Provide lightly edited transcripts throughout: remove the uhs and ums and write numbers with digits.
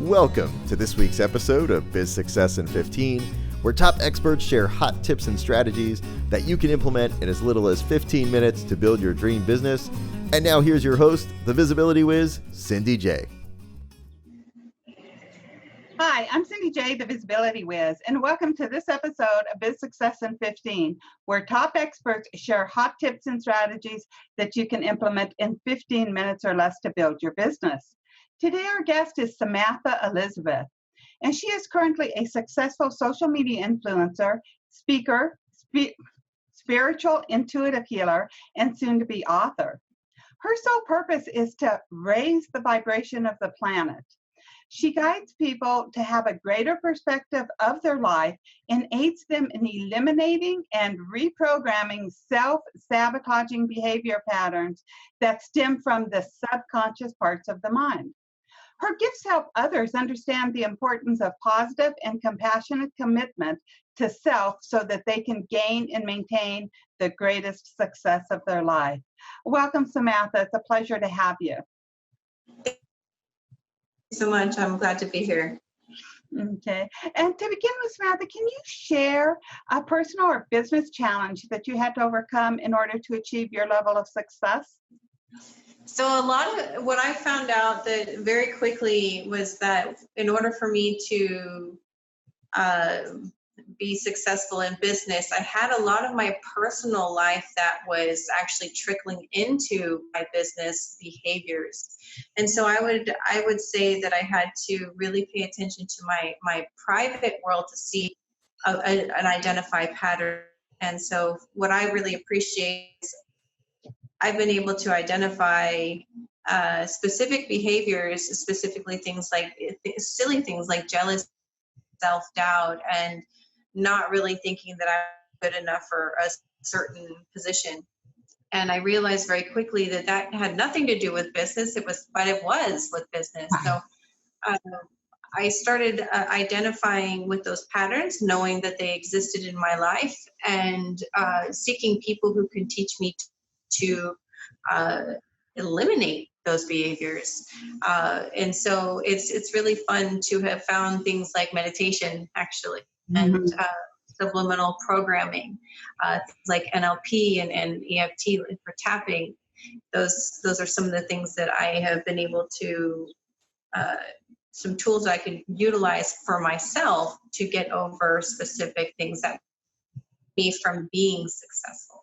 Welcome to this week's episode of Biz Success in 15, where top experts share hot tips and strategies that you can implement in as little as 15 minutes to build your dream business. And now here's your host, the Visibility Whiz, Cindy J. Hi, I'm Cindy J, the Visibility Whiz, and welcome to this episode of Biz Success in 15, where top experts share hot tips and strategies that you can implement in 15 minutes or less to build your business. Today, our guest is Samantha+Elisabeth, and she is currently a successful social media influencer, speaker, spiritual intuitive healer, and soon-to-be author. Her sole purpose is to raise the vibration of the planet. She guides people to have a greater perspective of their life and aids them in eliminating and reprogramming self-sabotaging behavior patterns that stem from the subconscious parts of the mind. Her gifts help others understand the importance of positive and compassionate commitment to self so that they can gain and maintain the greatest success of their life. Welcome, Samantha. It's a pleasure to have you. Thank you so much. I'm glad to be here. Okay. And to begin with, Samantha, can you share a personal or business challenge that you had to overcome in order to achieve your level of success? So a lot of what I found out that very quickly was that in order for me to be successful in business, I had a lot of my personal life that was actually trickling into my business behaviors. And so I would say that I had to really pay attention to my private world to see an identify pattern. And so what I really appreciate is I've been able to identify specific behaviors, specifically things like silly things like jealousy, self-doubt, and not really thinking that I'm good enough for a certain position. And I realized very quickly that that had nothing to do with business. It was with business. So I started identifying with those patterns, knowing that they existed in my life, and seeking people who can teach me to eliminate those behaviors. And so it's really fun to have found things like meditation, actually, and subliminal programming, like NLP and EFT for tapping. Those are some of the things that I have been able to, some tools I can utilize for myself to get over specific things that keep me from being successful.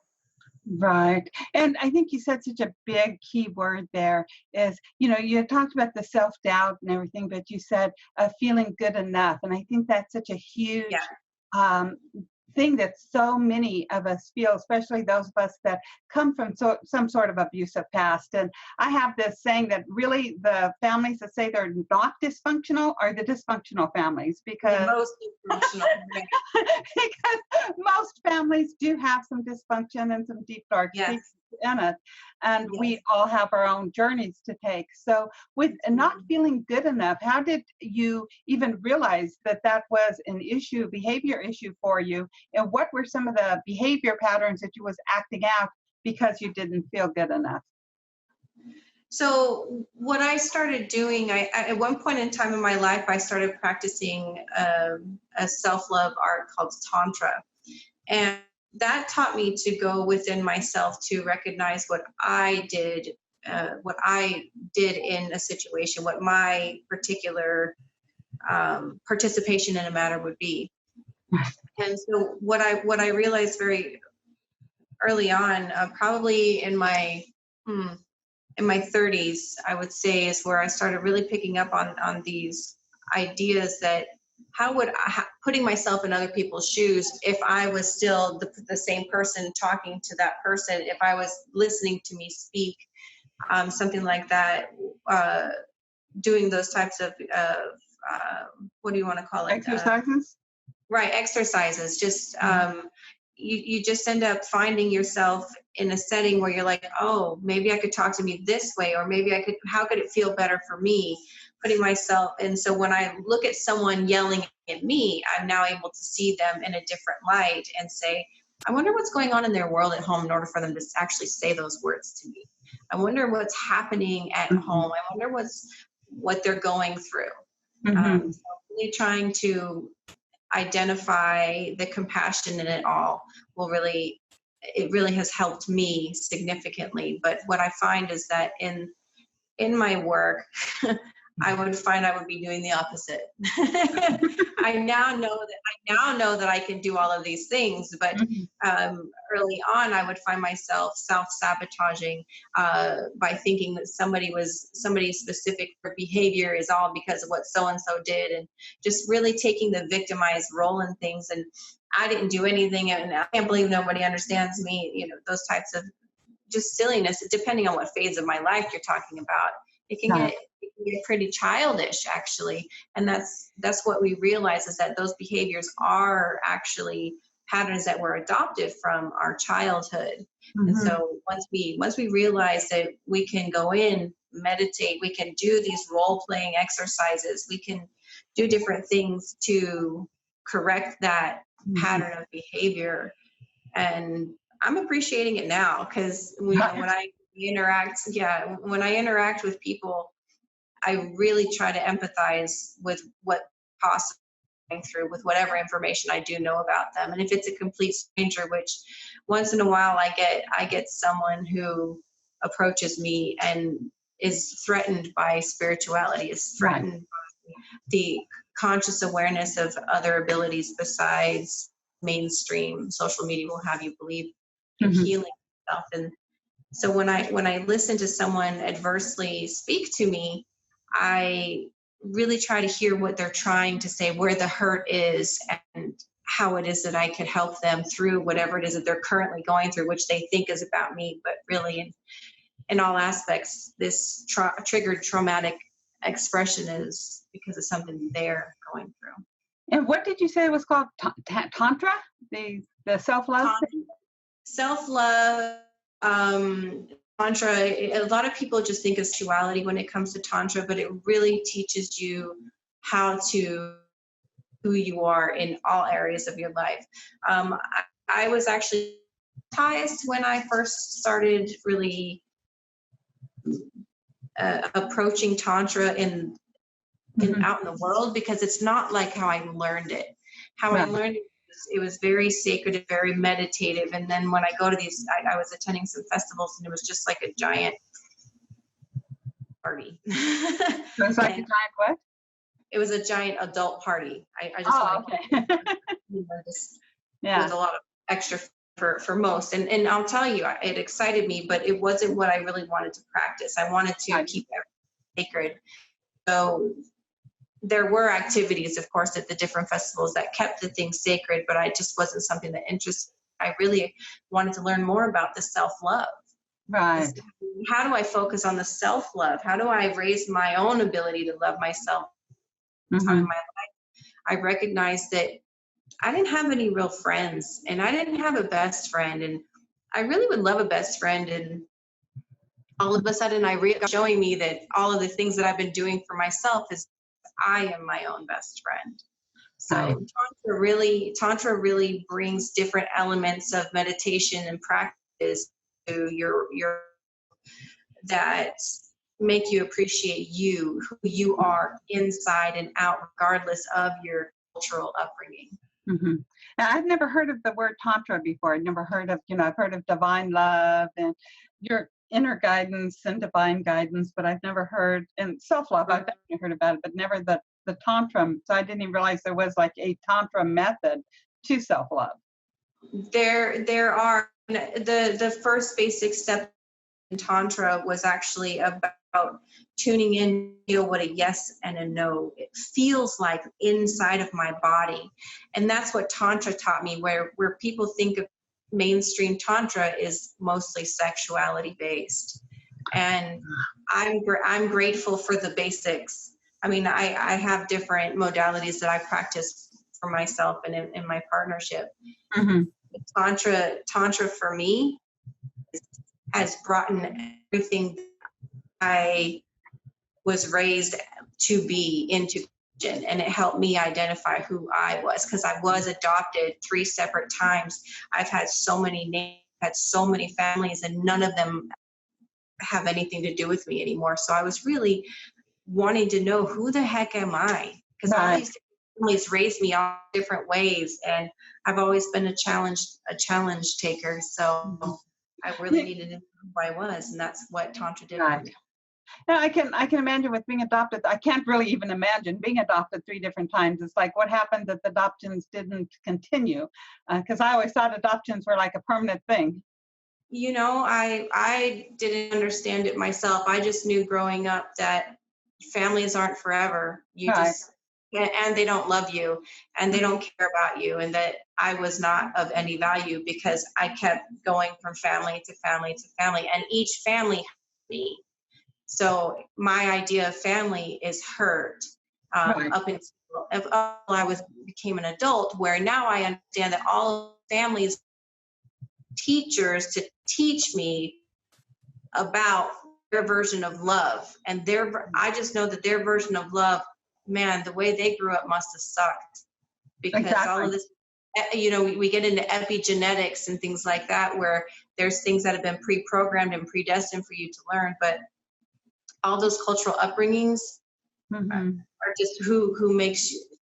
Right. And I think you said such a big key word there is, you talked about the self-doubt and everything, but you said feeling good enough. And I think that's such a huge thing that so many of us feel, especially those of us that come from some sort of abusive past. And I have this saying that really the families that say they're not dysfunctional are the dysfunctional families, because most dysfunctional. because most families do have some dysfunction and some deep dark secrets in it, and we all have our own journeys to take. So with not feeling good enough, how did you even realize that was an issue, behavior issue for you, and what were some of the behavior patterns that you was acting out because you didn't feel good enough? So what I started doing, at one point in time in my life, I started practicing a self-love art called Tantra. And that taught me to go within myself to recognize what I did in a situation, what my particular participation in a matter would be. And so what I realized very early on, probably in my 30s, I would say, is where I started really picking up on these ideas that putting myself in other people's shoes, if I was still the same person talking to that person, if I was listening to me speak, something like that, doing those types of what do you want to call it? Exercises? Right, exercises. Just you just end up finding yourself in a setting where you're like, oh, maybe I could talk to me this way, or maybe how could it feel better for me? Putting myself, and so when I look at someone yelling at me, I'm now able to see them in a different light and say, I wonder what's going on in their world at home in order for them to actually say those words to me. I wonder what's happening at home. I wonder what they're going through. Mm-hmm. So really trying to identify the compassion in it all it really has helped me significantly. But what I find is that in my work, I would find I would be doing the opposite. I now know that I can do all of these things, but early on, I would find myself self-sabotaging by thinking that somebody's specific behavior is all because of what so and so did, and just really taking the victimized role in things. And I didn't do anything, and I can't believe nobody understands me. Those types of just silliness, depending on what phase of my life you're talking about. It can get pretty childish, actually. And that's what we realize, is that those behaviors are actually patterns that were adopted from our childhood. And so once we realize that we can go in, meditate, we can do these role-playing exercises, we can do different things to correct that pattern of behavior. And I'm appreciating it now, because when I interact with people, I really try to empathize with what possibly going through with whatever information I do know about them. And if it's a complete stranger, which once in a while I get someone who approaches me and is threatened by spirituality, is threatened by the conscious awareness of other abilities besides mainstream social media will have you believe in healing stuff. And so when I listen to someone adversely speak to me, I really try to hear what they're trying to say, where the hurt is, and how it is that I could help them through whatever it is that they're currently going through, which they think is about me, but really in all aspects, this triggered traumatic expression is because of something they're going through. And what did you say it was called? Tantra? The self-love? Self-love, Tantra. A lot of people just think of sexuality when it comes to Tantra, but it really teaches you how to who you are in all areas of your life. I was actually baptized when I first started really approaching Tantra in out in the world, because it's not like how I learned it. How I learned it was very sacred, very meditative. And then when I go to these, I was attending some festivals, and it was just like a giant party. So it's like a giant what? It was a giant adult party. I just want to, there was a lot of extra for most. And I'll tell you, it excited me, but it wasn't what I really wanted to practice. I wanted to keep everything sacred. So there were activities, of course, at the different festivals that kept the things sacred, but I just wasn't something that interested me. I really wanted to learn more about the self-love. Right. How do I focus on the self-love? How do I raise my own ability to love myself? In my life, I recognized that I didn't have any real friends, and I didn't have a best friend, and I really would love a best friend. And all of a sudden, showing me that all of the things that I've been doing for myself is I am my own best friend. So Tantra really brings different elements of meditation and practice to your that make you appreciate you, who you are inside and out, regardless of your cultural upbringing. Now, I've never heard of the word Tantra before. I've never heard of, I've heard of divine love and your inner guidance and divine guidance, but I've never heard, and self-love, I've definitely heard about it, but never the Tantra. So I didn't even realize there was like a Tantra method to self-love. There are, the first basic step in Tantra was actually about tuning in, feel what a yes and a no it feels like inside of my body. And that's what Tantra taught me, where people think of mainstream Tantra is mostly sexuality based. And I'm grateful for the basics. I mean, I have different modalities that I practice for myself and in my partnership. Tantra for me has brought in everything I was raised to be into, and it helped me identify who I was, because I was adopted 3 separate times. I've had so many names, had so many families, and none of them have anything to do with me anymore. So I was really wanting to know, who the heck am I? Because all these families raised me all different ways, and I've always been a challenge taker. So I really needed to know who I was, and that's what Tantra did for me. Yeah, I can imagine with being adopted. I can't really even imagine being adopted 3 different times. It's like, what happened that the adoptions didn't continue? Because I always thought adoptions were like a permanent thing. You know, I didn't understand it myself. I just knew growing up that families aren't forever. You just, and they don't love you, and they don't care about you, and that I was not of any value because I kept going from family to family to family, and each family had me. So my idea of family is hurt up until I became an adult, where now I understand that all families teachers to teach me about their version of love, and I just know that their version of love, man, the way they grew up must have sucked, because all of this, you know, we get into epigenetics and things like that, where there's things that have been pre-programmed and predestined for you to learn, but all those cultural upbringings are just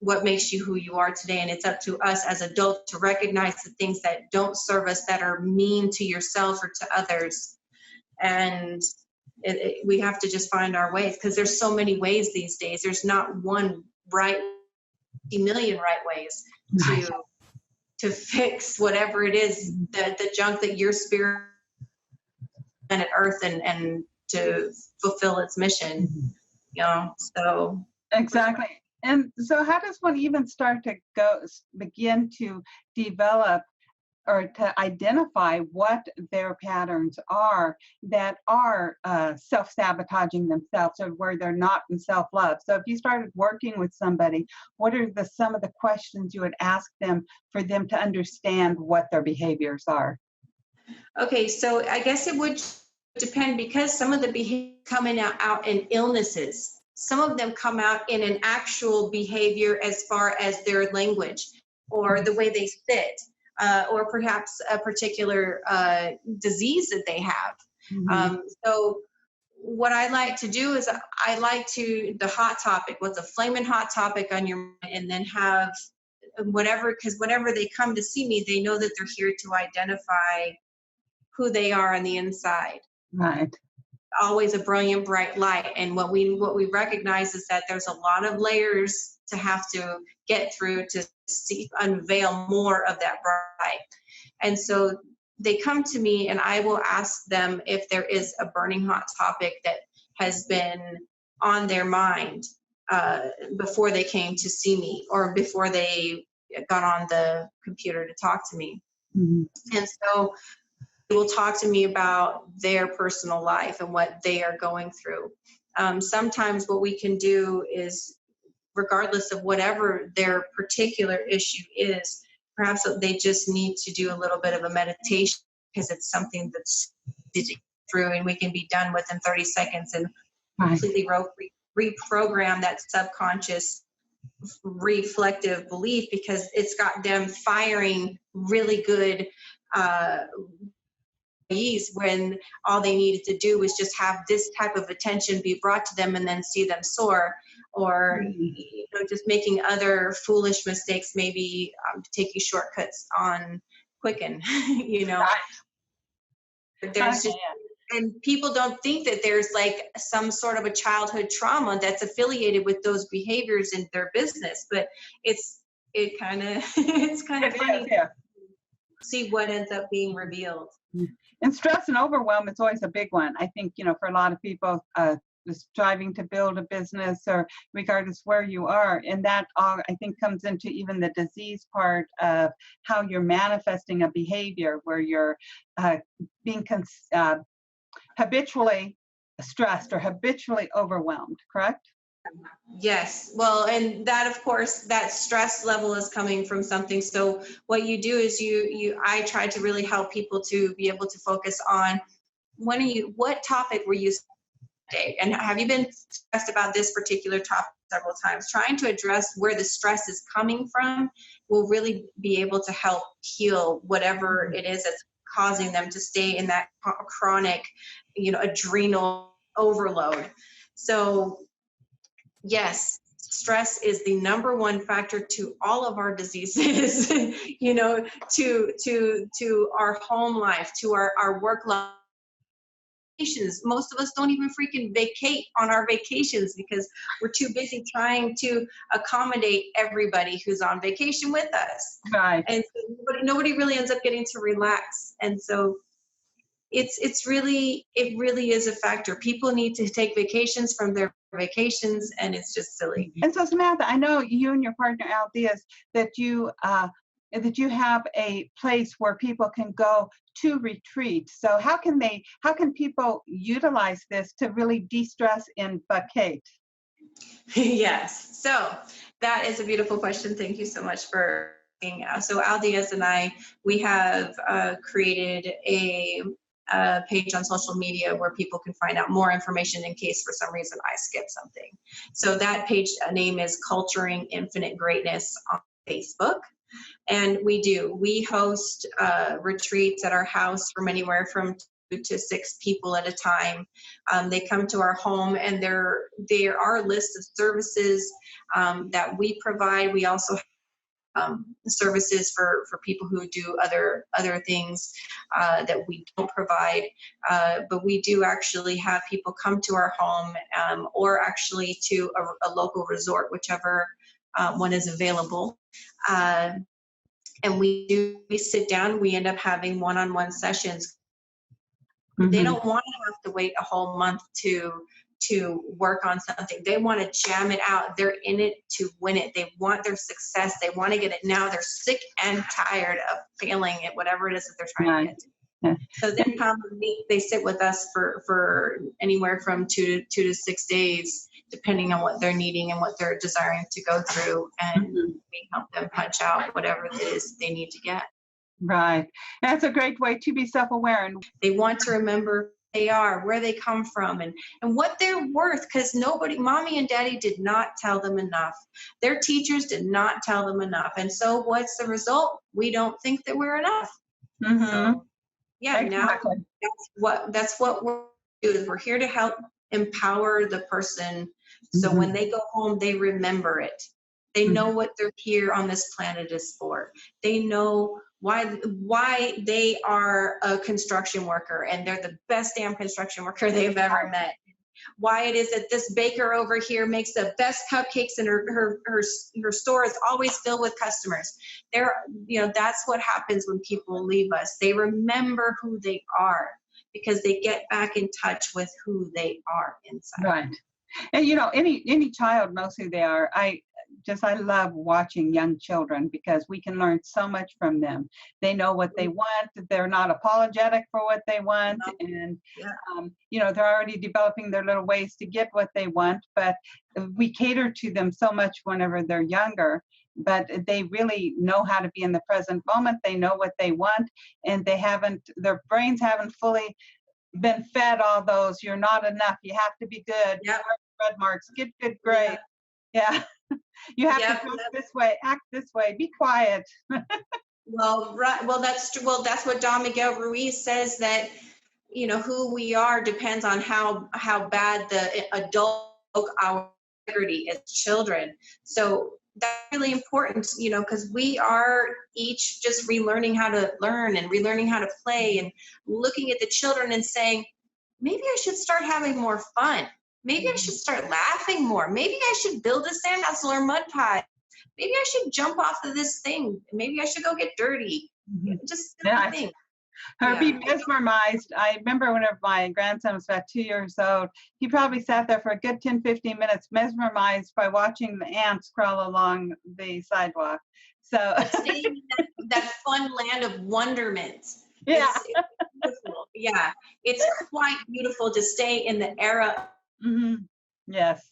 what makes you who you are today. And it's up to us as adults to recognize the things that don't serve us, that are mean to yourself or to others. And we have to just find our ways, because there's so many ways these days. There's not one right, a million right ways to fix whatever it is, the junk that your spirit planet Earth and to fulfill its mission. You know, so exactly. And so how does one even start to begin to develop or to identify what their patterns are that are self-sabotaging themselves, or where they're not in self-love? So if you started working with somebody, what are some of the questions you would ask them for them to understand what their behaviors are? Okay, so I guess it would depend, because some of the behaviors coming out in illnesses. Some of them come out in an actual behavior as far as their language or the way they sit, or perhaps a particular disease that they have. So what I like to do is I like to, the hot topic, what's a flaming hot topic on your mind, and then have whatever, because whenever they come to see me, they know that they're here to identify who they are on the inside. Right. Always a brilliant, bright light. And what we recognize is that there's a lot of layers to have to get through to unveil more of that bright light. And so they come to me, and I will ask them if there is a burning hot topic that has been on their mind before they came to see me, or before they got on the computer to talk to me. And so they will talk to me about their personal life and what they are going through. Sometimes what we can do is, regardless of whatever their particular issue is, perhaps they just need to do a little bit of a meditation, because it's something that's through, and we can be done within 30 seconds and completely reprogram that subconscious reflective belief, because it's got them firing really good when all they needed to do was just have this type of attention be brought to them, and then see them soar. Or you know, just making other foolish mistakes, maybe taking shortcuts on Quicken. You know, there's just, and people don't think that there's like some sort of a childhood trauma that's affiliated with those behaviors in their business, but it's kind of funny to see what ends up being revealed. And stress and overwhelm is always a big one. I think, you know, for a lot of people, striving to build a business, or regardless where you are, and that all, I think, comes into even the disease part of how you're manifesting a behavior where you're being habitually stressed or habitually overwhelmed, correct? Yes. Well, and that, of course, that stress level is coming from something. So what you do is I try to really help people to be able to focus on what topic were you today, and have you been stressed about this particular topic several times? Trying to address where the stress is coming from will really be able to help heal whatever it is that's causing them to stay in that chronic, you know, adrenal overload. So Yes, stress is the number one factor to all of our diseases, to our home life, to our work life. Most of us don't even freaking vacate on our vacations because we're too busy trying to accommodate everybody who's on vacation with us. Right. And so nobody really ends up getting to relax. And so it really is a factor. People need to take vacations from their vacations, and it's just silly. And so, Samantha, I know you and your partner Al Diaz that you have a place where people can go to retreat. So how can people utilize this to really de-stress in vacate? Yes. So that is a beautiful question. Thank you so much for asking. So Al Diaz and I, we have created a page on social media where people can find out more information in case for some reason I skip something. So that page name is Culturing Infinite Greatness on Facebook. And we host retreats at our house from anywhere from 2 to 6 people at a time. They come to our home, and there are a list of services that we provide. We also have services for people who do other things that we don't provide. But we do actually have people come to our home or actually to a local resort, whichever one is available. And we sit down, we end up having one-on-one sessions. Mm-hmm. They don't want to have to wait a whole month to work on something. They want to jam it out. They're in it to win it. They want their success. They want to get it now. They're sick and tired of failing at whatever it is that they're trying to get to. Yeah. So they come and they sit with us for anywhere from 2 to 6 days, depending on what they're needing and what they're desiring to go through. And we help them punch out whatever it is they need to get. Right. That's a great way to be self-aware. And they want to remember who they are, where they come from, and what they're worth, because mommy and daddy did not tell them enough. Their teachers did not tell them enough. And so what's the result? We don't think that we're enough. Mm-hmm. So, yeah, exactly. Now that's what we're doing. We're here to help empower the person. So when they go home, they remember it. They know what they're here on this planet is for. They know why they are a construction worker, and they're the best damn construction worker they've ever met. Why it is that this baker over here makes the best cupcakes, and her store is always filled with customers. That's what happens when people leave us. They remember who they are because they get back in touch with who they are inside. Right. And any child knows who they are. I love watching young children because we can learn so much from them. They know what they want. They're not apologetic for what they want. And, they're already developing their little ways to get what they want, but we cater to them so much whenever they're younger, but they really know how to be in the present moment. They know what they want, and their brains haven't fully been fed all those, you're not enough, you have to be good, red marks, get good grades. Yeah. You have to talk this way, act this way, be quiet. Well, right. Well, that's true. Well, that's what Don Miguel Ruiz says, that who we are depends on how bad the adult our integrity as children. So that's really important, because we are each just relearning how to learn and relearning how to play, and looking at the children and saying, maybe I should start having more fun. Maybe I should start laughing more. Maybe I should build a sandcastle or mud pie. Maybe I should jump off of this thing. Maybe I should go get dirty. Just think. Or be mesmerized. I remember whenever my grandson was about 2 years old, he probably sat there for a good 10, 15 minutes mesmerized by watching the ants crawl along the sidewalk. So staying in that fun land of wonderment. Yeah. It's beautiful. Yeah. It's quite beautiful to stay in the era. Yes.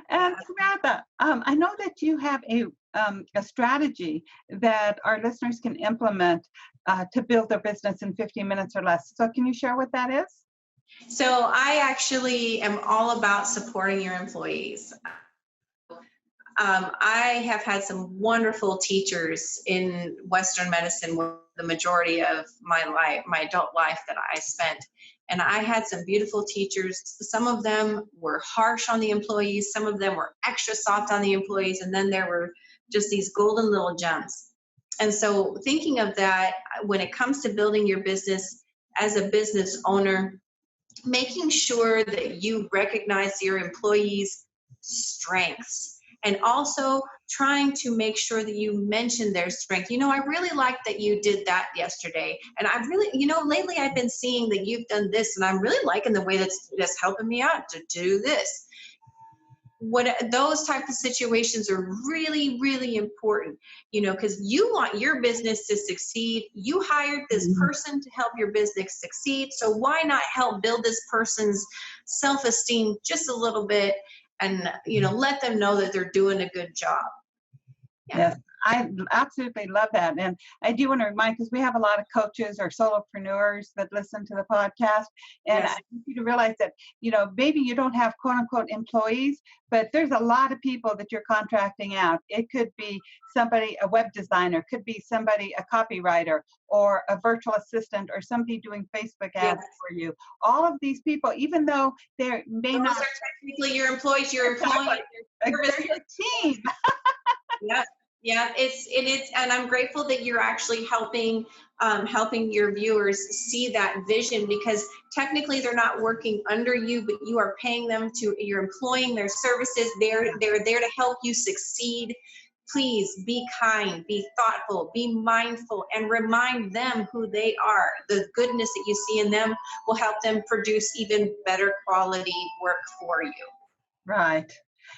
And Samantha, I know that you have a strategy that our listeners can implement to build their business in 15 minutes or less. So can you share what that is? So I actually am all about supporting your employees. I have had some wonderful teachers in Western medicine. One of the majority of my life, my adult life that I spent. And I had some beautiful teachers. Some of them were harsh on the employees. Some of them were extra soft on the employees. And then there were just these golden little gems. And so thinking of that, when it comes to building your business as a business owner, making sure that you recognize your employees' strengths, and also trying to make sure that you mention their strength. I really like that you did that yesterday. And I really, lately I've been seeing that you've done this, and I'm really liking the way that's helping me out to do this. Those type of situations are really, really important, because you want your business to succeed. You hired this person to help your business succeed. So why not help build this person's self-esteem just a little bit, and, let them know that they're doing a good job. Yeah. Yes, I absolutely love that. And I do want to remind, because we have a lot of coaches or solopreneurs that listen to the podcast. And Yes. I want you to realize that, maybe you don't have quote unquote employees, but there's a lot of people that you're contracting out. It could be somebody, a web designer, could be somebody, a copywriter, or a virtual assistant, or somebody doing Facebook ads for you. All of these people, even though they may Those not. are technically your employees, your employees. They're your team. Yeah, and I'm grateful that you're actually helping your viewers see that vision, because technically they're not working under you, but you are paying them you're employing their services. They're there to help you succeed. Please be kind, be thoughtful, be mindful, and remind them who they are. The goodness that you see in them will help them produce even better quality work for you. Right.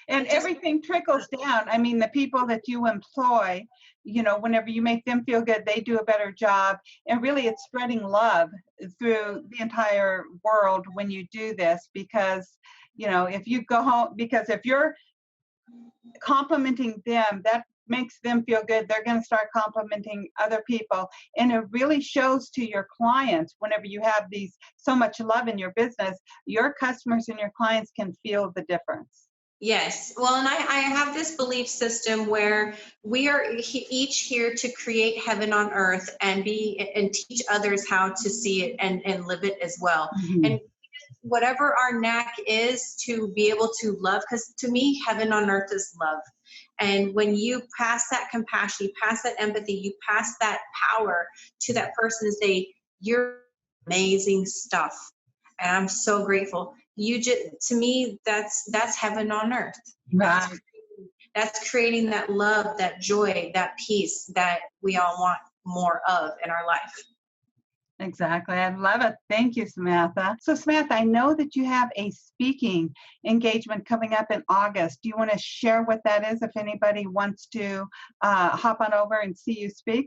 And everything trickles down. I mean, the people that you employ, whenever you make them feel good, they do a better job. And really, it's spreading love through the entire world when you do this, because, if you go home, because if you're complimenting them, that makes them feel good. They're going to start complimenting other people. And it really shows to your clients whenever you have so much love in your business, your customers and your clients can feel the difference. Yes. Well, and I have this belief system where we are each here to create heaven on earth and teach others how to see it and live it as well. Mm-hmm. And whatever our knack is to be able to love, because to me, heaven on earth is love. And when you pass that compassion, you pass that empathy, you pass that power to that person and say, you're amazing stuff. And I'm so grateful. To me, that's heaven on earth. Right. That's creating that love, that joy, that peace that we all want more of in our life. Exactly. I love it. Thank you, Samantha. So Samantha, I know that you have a speaking engagement coming up in August. Do you want to share what that is if anybody wants to hop on over and see you speak?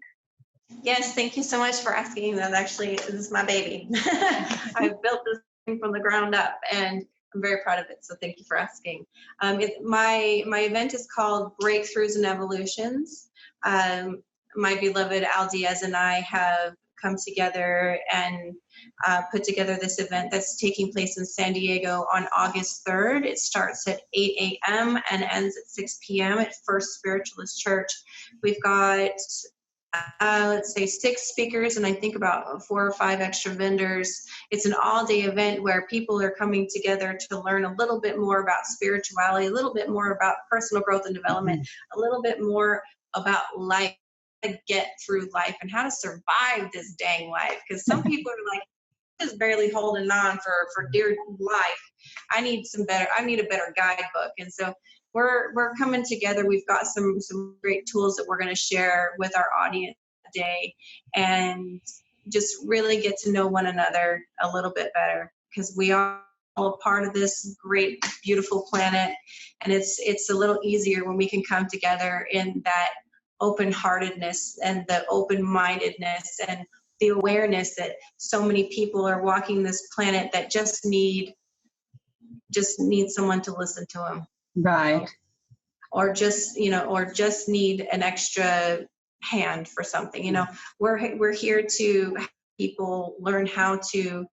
Yes, thank you so much for asking. That actually is my baby. I've built this thing from the ground up, and I'm very proud of it. So thank you for asking. My event is called Breakthroughs and Evolutions. My beloved Al Diaz and I have come together and put together this event that's taking place in San Diego on August 3rd. It starts at 8 a.m. and ends at 6 p.m. at First Spiritualist Church. We've got let's say 6 speakers, and I think about 4 or 5 extra vendors. It's an all-day event where people are coming together to learn a little bit more about spirituality, a little bit more about personal growth and development, a little bit more about life, how to get through life and how to survive this dang life. Because some people are like, just barely holding on for dear life. I need a better guidebook. And so we're coming together. We've got some great tools that we're going to share with our audience today, and just really get to know one another a little bit better, because we are all a part of this great, beautiful planet. And it's a little easier when we can come together in that open-heartedness and the open-mindedness and the awareness that so many people are walking this planet that just need someone to listen to them. Right. Or just need an extra hand for something. We're here to help people learn how to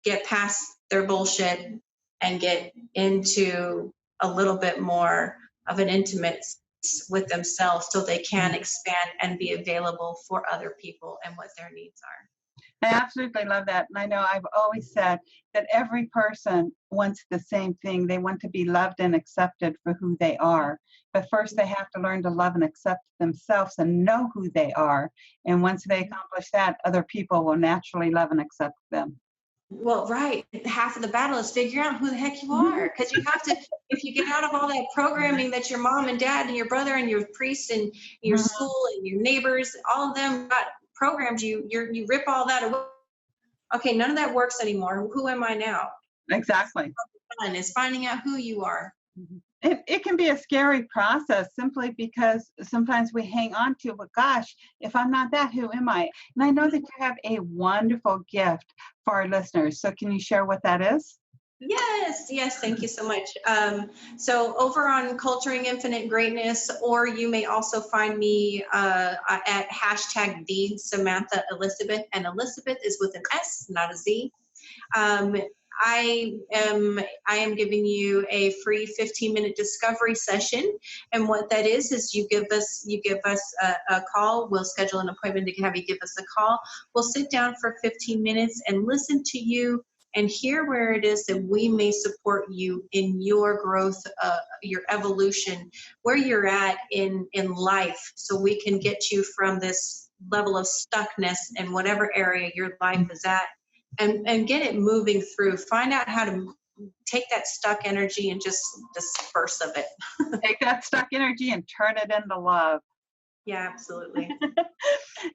get past their bullshit and get into a little bit more of an intimate with themselves so they can expand and be available for other people and what their needs are. I absolutely love that. And I know I've always said that every person wants the same thing. They want to be loved and accepted for who they are. But first, they have to learn to love and accept themselves and know who they are. And once they accomplish that, other people will naturally love and accept them. Well, right. Half of the battle is figuring out who the heck you are. Because you have to, if you get out of all that programming that your mom and dad and your brother and your priest and your school and your neighbors, all of them got programmed you rip all that away. Okay, none of that works anymore. Who am I now? Exactly. Fun is finding out who you are. It can be a scary process simply because sometimes we hang on to, but gosh, if I'm not that, who am I? And I know that you have a wonderful gift for our listeners. So can you share what that is? Yes. Thank you so much. So over on Culturing Infinite Greatness, or you may also find me at hashtag the Samantha+Elisabeth, and Elizabeth is with an S, not a Z. I am giving you a free 15-minute discovery session, and what that is you give us a call. We'll schedule an appointment to have you give us a call. We'll sit down for 15 minutes and listen to you and hear where it is that we may support you in your growth, your evolution, where you're at in life, so we can get you from this level of stuckness in whatever area your life is at, and get it moving through. Find out how to take that stuck energy and just disperse of it. Take that stuck energy and turn it into love. Yeah, absolutely.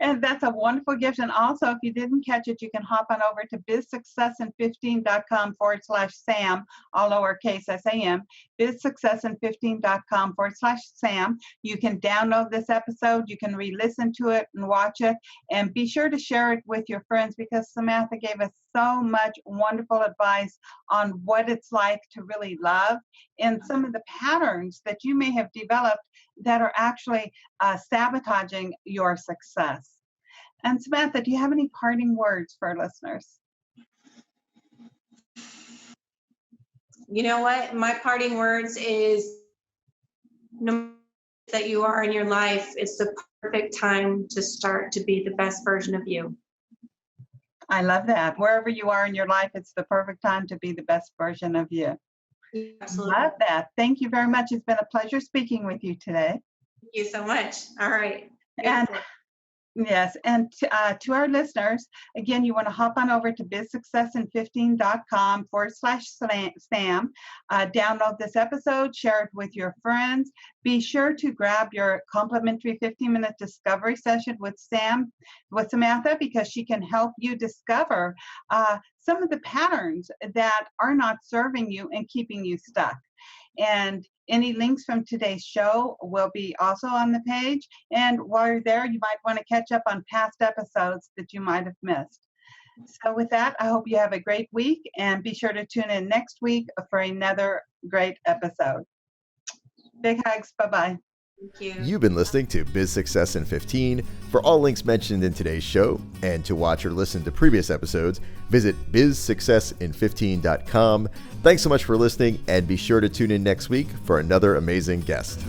And that's a wonderful gift. And also, if you didn't catch it, you can hop on over to bizsuccessin15.com/Sam, all lowercase SAM, bizsuccessin15.com/Sam. You can download this episode. You can re-listen to it and watch it. And be sure to share it with your friends, because Samantha gave us so much wonderful advice on what it's like to really love and some of the patterns that you may have developed that are actually sabotaging your success. And Samantha, do you have any parting words for our listeners? You know what? My parting words is, no matter that you are in your life, it's the perfect time to start to be the best version of you. I love that. Wherever you are in your life, it's the perfect time to be the best version of you. Absolutely. Love that. Thank you very much. It's been a pleasure speaking with you today. Thank you so much. All right. And yes, and to our listeners, again, you want to hop on over to bizsuccessin15.com/Sam. Download this episode, share it with your friends. Be sure to grab your complimentary 15-minute discovery session with Samantha, because she can help you discover some of the patterns that are not serving you and keeping you stuck. And any links from today's show will be also on the page. And while you're there, you might want to catch up on past episodes that you might have missed. So with that, I hope you have a great week, and be sure to tune in next week for another great episode. Big hugs. Bye-bye. Thank you. You've been listening to Biz Success in 15. For all links mentioned in today's show, and to watch or listen to previous episodes, visit bizsuccessin15.com. Thanks so much for listening, and be sure to tune in next week for another amazing guest.